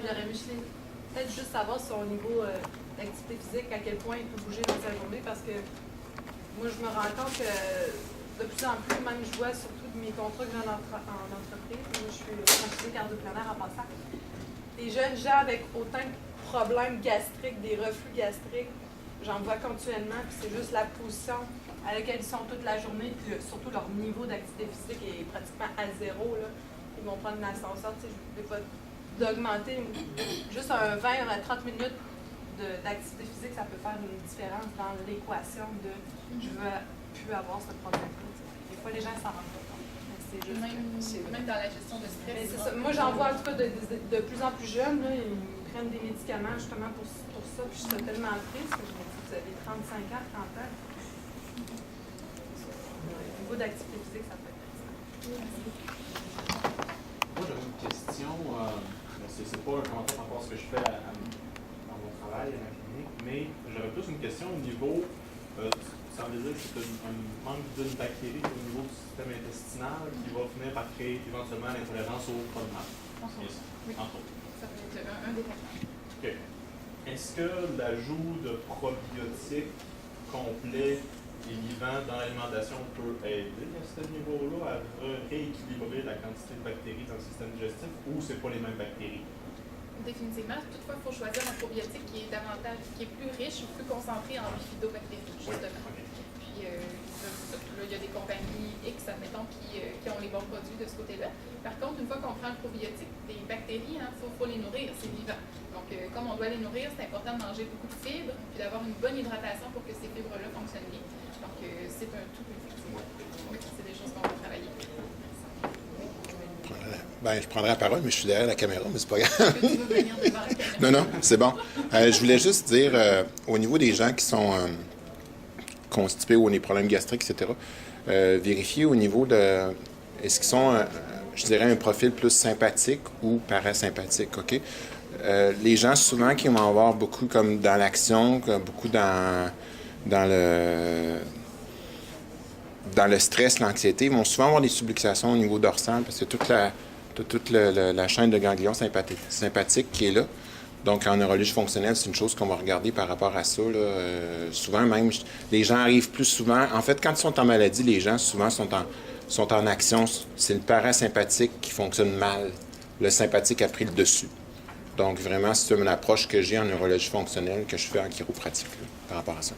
j'aurais aimé peut-être juste savoir son niveau d'activité physique, à quel point il peut bouger dans sa journée, parce que moi, je me rends compte que de plus en plus, même je vois surtout de mes contrats que j'ai en entreprise, moi je suis conseiller cardio-planaire en passant, des jeunes gens avec autant de problèmes gastriques, des reflux gastriques, j'en vois continuellement, puis c'est juste la position à laquelle ils sont toute la journée, puis surtout leur niveau d'activité physique est pratiquement à zéro, là. Ils vont prendre l'ascenseur, tu sais, je ne voulais pas d'augmenter juste un 20 à 30 minutes d'activité physique, ça peut faire une différence dans l'équation de je veux plus avoir ce problème-là. Des fois, les gens s'en rendent pas compte. C'est juste même dans la gestion de stress. C'est ça. Moi, j'en vois en tout cas de plus en plus jeunes, là, ils prennent des médicaments justement pour ça, puis je suis tellement triste que je me dis, vous avez 35 ans, 30 ans. Au niveau d'activité physique, ça peut être intéressant. Moi, j'avais une question. C'est pas un commentaire par rapport à ce que je fais dans mon travail, à ma clinique, mais j'aurais plus une question au niveau, ça veut dire que c'est un manque d'une bactérie au niveau du système intestinal qui va finir par créer éventuellement l'intolérance au fromage. Oui. Entre autres. Ça peut être un des facteurs. OK. Est-ce que l'ajout de probiotiques complets et vivants dans l'alimentation peut aider à ce niveau-là à rééquilibrer la quantité de bactéries dans le système digestif ou c'est pas les mêmes bactéries? Définitivement. Toutefois, il faut choisir un probiotique qui est plus riche ou plus concentré en bifidobactéries, justement. Oui. Okay. Puis, là, il y a des compagnies X, admettons, qui ont les bons produits de ce côté-là. Par contre, une fois qu'on prend un probiotique, les bactéries, faut les nourrir, c'est vivant. Donc, comme on doit les nourrir, c'est important de manger beaucoup de fibres, puis d'avoir une bonne hydratation pour que ces fibres-là fonctionnent bien. Donc, c'est un tout, effectivement. Oui, c'est des choses qu'on va travailler. Ben, je prendrai la parole, mais je suis derrière la caméra, mais c'est pas grave. Non, c'est bon. Je voulais juste dire, au niveau des gens qui sont constipés ou ont des problèmes gastriques, etc., vérifier au niveau de... Est-ce qu'ils sont, je dirais, un profil plus sympathique ou parasympathique, OK? Les gens, souvent, qui vont avoir beaucoup comme dans l'action, beaucoup dans le stress, l'anxiété, ils vont souvent avoir des subluxations au niveau dorsal parce que toute la chaîne de ganglions sympathique qui est là. Donc, en neurologie fonctionnelle, c'est une chose qu'on va regarder par rapport à ça. Souvent, même, les gens arrivent plus souvent... En fait, quand ils sont en maladie, les gens, souvent, sont en action. C'est le parasympathique qui fonctionne mal. Le sympathique a pris le dessus. Donc, vraiment, c'est une approche que j'ai en neurologie fonctionnelle, que je fais en chiropratique, là, par rapport à ça.